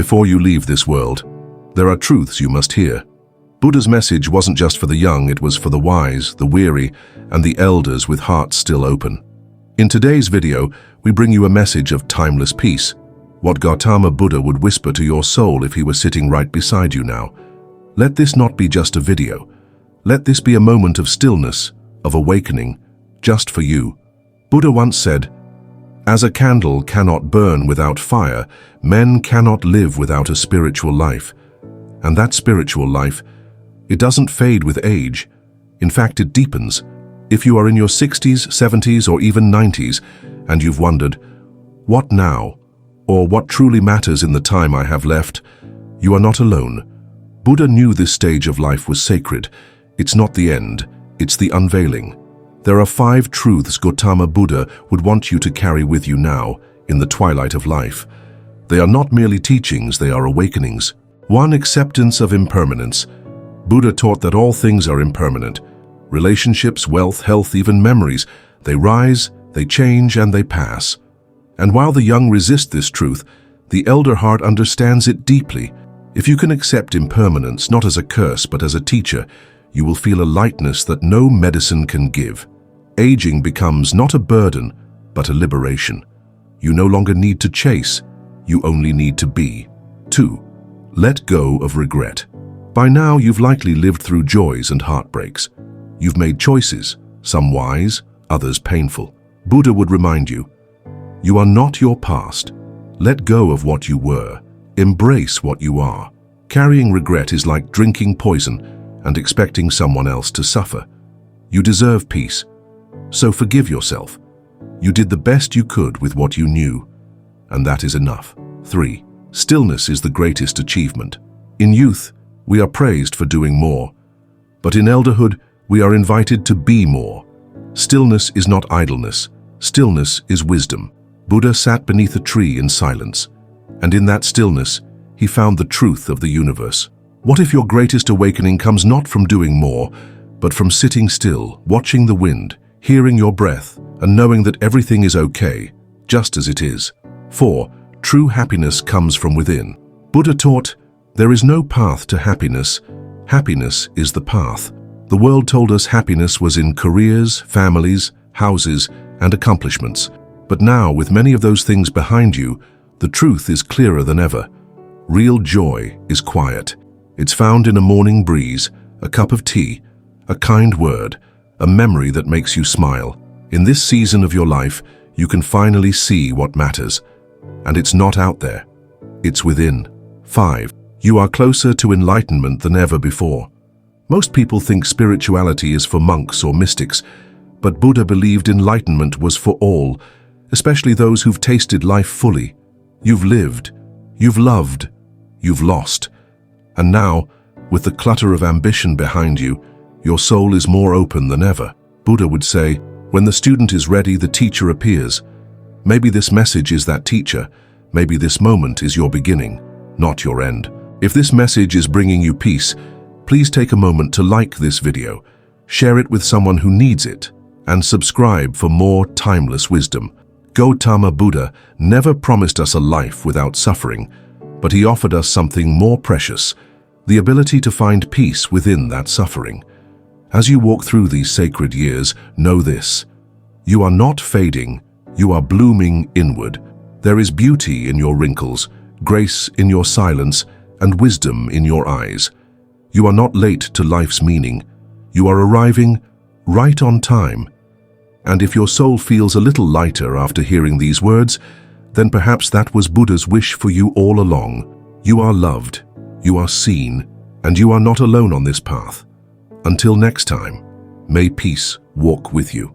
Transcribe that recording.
Before you leave this world, there are truths you must hear. Buddha's message wasn't just for the young, it was for the wise, the weary, and the elders with hearts still open. In today's video, we bring you a message of timeless peace, what Gautama Buddha would whisper to your soul if he were sitting right beside you now. Let this not be just a video. Let this be a moment of stillness, of awakening, just for you. Buddha once said, "As a candle cannot burn without fire, men cannot live without a spiritual life." And that spiritual life, it doesn't fade with age. In fact, it deepens. If you are in your 60s, 70s, or even 90s, and you've wondered, what now? Or what truly matters in the time I have left? You are not alone. Buddha knew this stage of life was sacred. It's not the end, it's the unveiling. There are 5 truths Gautama Buddha would want you to carry with you now, in the twilight of life. They are not merely teachings, they are awakenings. 1. Acceptance of impermanence. Buddha taught that all things are impermanent. Relationships, wealth, health, even memories. They rise, they change, and they pass. And while the young resist this truth, the elder heart understands it deeply. If you can accept impermanence not as a curse but as a teacher, you will feel a lightness that no medicine can give. Aging becomes not a burden, but a liberation. You no longer need to chase, you only need to be. 2. Let go of regret. By now you've likely lived through joys and heartbreaks. You've made choices, some wise, others painful. Buddha would remind you, you are not your past. Let go of what you were. Embrace what you are. Carrying regret is like drinking poison and expecting someone else to suffer. You deserve peace, so forgive yourself. You did the best you could with what you knew, and that is enough. 3. Stillness is the greatest achievement. In youth, we are praised for doing more, but in elderhood, we are invited to be more. Stillness is not idleness. Stillness is wisdom. Buddha sat beneath a tree in silence, and in that stillness, he found the truth of the universe. What if your greatest awakening comes not from doing more, but from sitting still, watching the wind, hearing your breath, and knowing that everything is okay, just as it is? 4. True happiness comes from within. Buddha taught, there is no path to happiness. Happiness is the path. The world told us happiness was in careers, families, houses, and accomplishments. But now, with many of those things behind you, the truth is clearer than ever. Real joy is quiet. It's found in a morning breeze, a cup of tea, a kind word, a memory that makes you smile. In this season of your life, you can finally see what matters. And it's not out there. It's within. 5. You are closer to enlightenment than ever before. Most people think spirituality is for monks or mystics, but Buddha believed enlightenment was for all, especially those who've tasted life fully. You've lived, you've loved, you've lost. And now, with the clutter of ambition behind you, your soul is more open than ever. Buddha would say, when the student is ready, the teacher appears. Maybe this message is that teacher. Maybe this moment is your beginning, not your end. If this message is bringing you peace, please take a moment to like this video, share it with someone who needs it, and subscribe for more timeless wisdom. Gautama Buddha never promised us a life without suffering, but he offered us something more precious, the ability to find peace within that suffering. As you walk through these sacred years, know this: you are not fading, you are blooming inward. There is beauty in your wrinkles, grace in your silence, and wisdom in your eyes. You are not late to life's meaning. You are arriving right on time. And if your soul feels a little lighter after hearing these words, then perhaps that was Buddha's wish for you all along. You are loved, you are seen, and you are not alone on this path. Until next time, may peace walk with you.